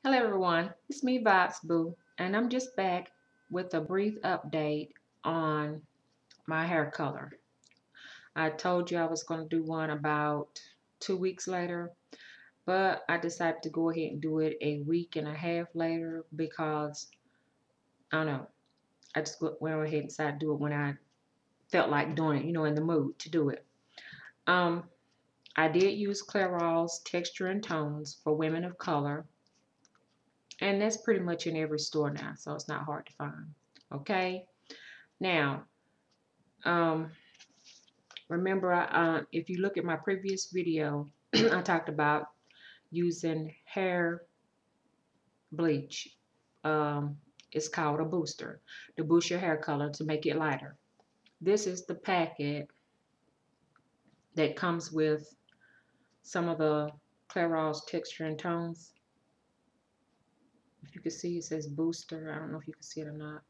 Hello everyone, it's me Vibes Boo, and I'm just back with a brief update on my hair color. I told you I was going to do one about 2 weeks later, but I decided to go ahead and do it a week and a half later because I don't know. I just went ahead and decided to do it when I felt like doing it, in the mood to do it. Um, I did use Clairol's Texture and Tones for women of color, and that's pretty much in every store now, so it's not hard to find. Okay. Now, um, remember, if you look at my previous video, I talked about using hair bleach. It's called a booster to boost your hair color to make it lighter. This is the packet that comes with some of the Clairol's Texture and Tones. If you can see, it says booster. I don't know if you can see it or not.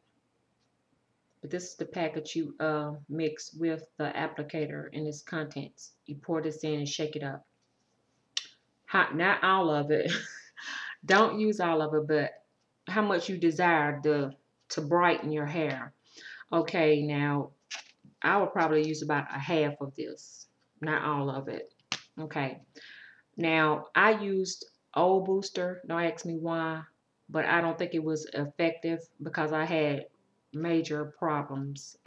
But this is the package you mix with the applicator and its contents. You pour this in and shake it up. Hot, not all of it. Don't use all of it, but how much you desire to brighten your hair. Okay, now I would probably use about a half of this, not all of it. Okay, now I used old booster. Don't ask me why, but I don't think it was effective because I had major problems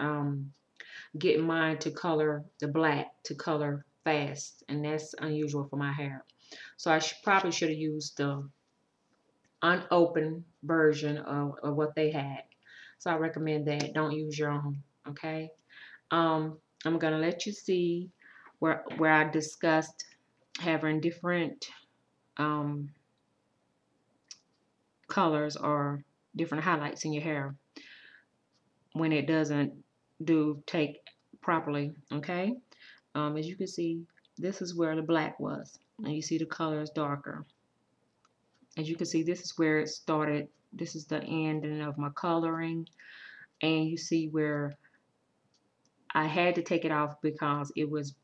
getting mine to color the black to color fast, and that's unusual for my hair. So I probably should have used the unopened version of what they had. So I recommend that. Don't use your own. Okay. I'm gonna let you see where I discussed having different um, colors or different highlights in your hair when it doesn't take properly. Okay. As you can see, this is where the black was, and you see the color is darker. As you can see, this is where it started. This is the ending of my coloring, and you see where I had to take it off because it was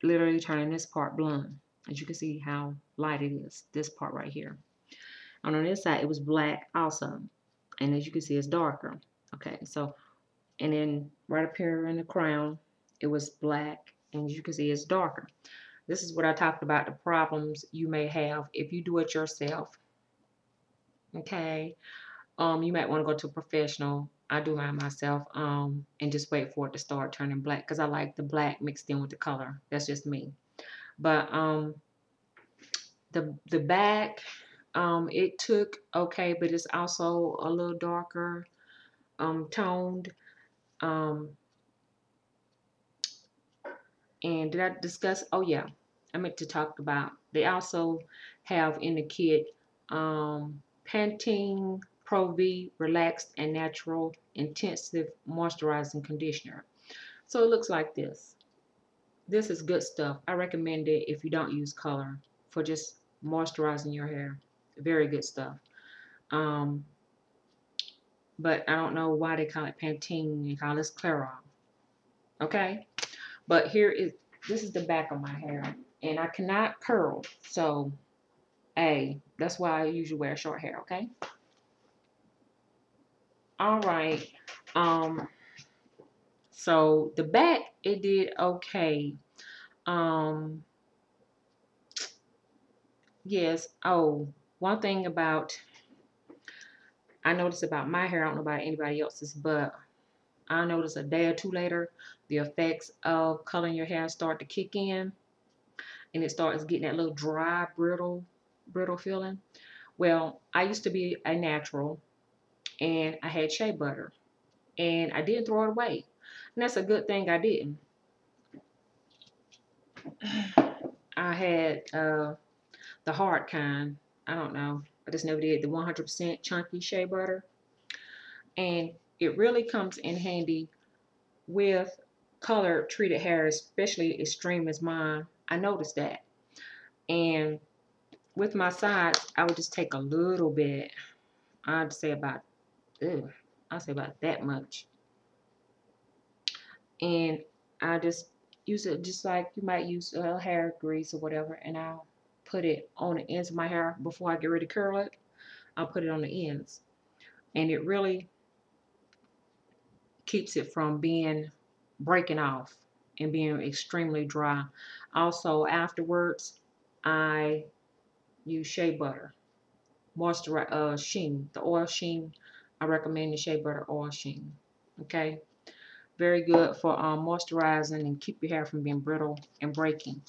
literally turning this part blonde. As you can see how light it is, this part right here. And on this side, it was black also. And as you can see, it's darker. Okay, so, and then right up here in the crown, it was black. And as you can see, it's darker. This is what I talked about, the problems you may have if you do it yourself. Okay, you might want to go to a professional. I do mine myself, and just wait for it to start turning black because I like the black mixed in with the color. That's just me. But the back, it took okay, but it's also a little darker toned. Um, and did I discuss? Oh yeah, I meant to talk about. They also have in the kit Pantene Pro V Relaxed and Natural Intensive Moisturizing Conditioner. So it looks like this. This is good stuff. I recommend it if you don't use color for just moisturizing your hair. Very good stuff. Um, but I don't know why they call it Pantene and call this Clairol. Okay? But this is the back of my hair. And I cannot curl. So, that's why I usually wear short hair, okay? All right. So the back, it did okay. Um, yes. Oh, one thing I noticed about my hair, I don't know about anybody else's, but I noticed a day or two later, the effects of coloring your hair start to kick in, and it starts getting that little dry, brittle feeling. Well, I used to be a natural, and I had shea butter, and I didn't throw it away, and that's a good thing I didn't. I had the hard kind. I don't know. I just never did the 100% chunky shea butter, and it really comes in handy with color treated hair, especially extreme as mine. I noticed that. And with my sides, I would just take a little bit. I'd say about, I'd say about that much. And I just use it just like you might use hair grease or whatever. And I'll put it on the ends of my hair before I get ready to curl it. I'll put it on the ends, and it really keeps it from breaking off and being extremely dry. Also, afterwards, I use shea butter, moisturize sheen, the oil sheen. I recommend the shea butter oil sheen. Okay, very good for moisturizing and keep your hair from being brittle and breaking.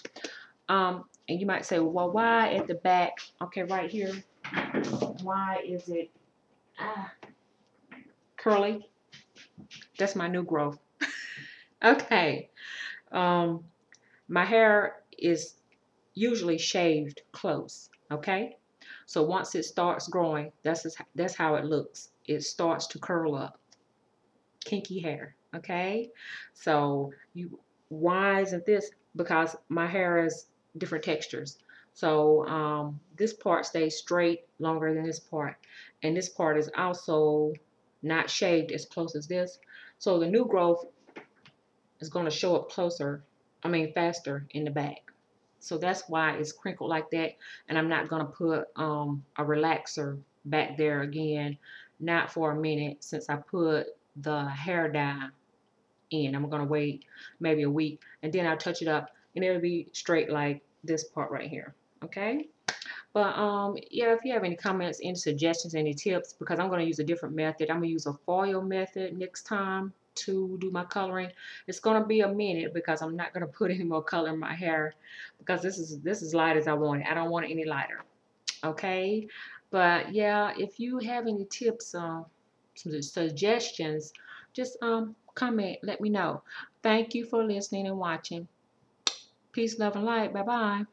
And you might say, well, why at the back? Okay, right here, why is it curly? That's my new growth. Okay. My hair is usually shaved close. Okay. So once it starts growing, that's how it looks. It starts to curl up. Kinky hair. Okay. So why isn't this? Because my hair is different textures. So this part stays straight longer than this part. And this part is also not shaved as close as this. So the new growth is going to show up faster in the back. So that's why it's crinkled like that. And I'm not going to put a relaxer back there again, not for a minute, since I put the hair dye in. I'm going to wait maybe a week, and then I'll touch it up, and it'll be straight like this part right here. Okay. But yeah, if you have any comments, any suggestions, any tips, because I'm going to use a different method. I'm going to use a foil method next time to do my coloring. It's going to be a minute because I'm not going to put any more color in my hair because this is light as I want it. I don't want it any lighter. Okay. But yeah, if you have any tips, some suggestions, just comment, let me know. Thank you for listening and watching. Peace, love, and light. Bye bye.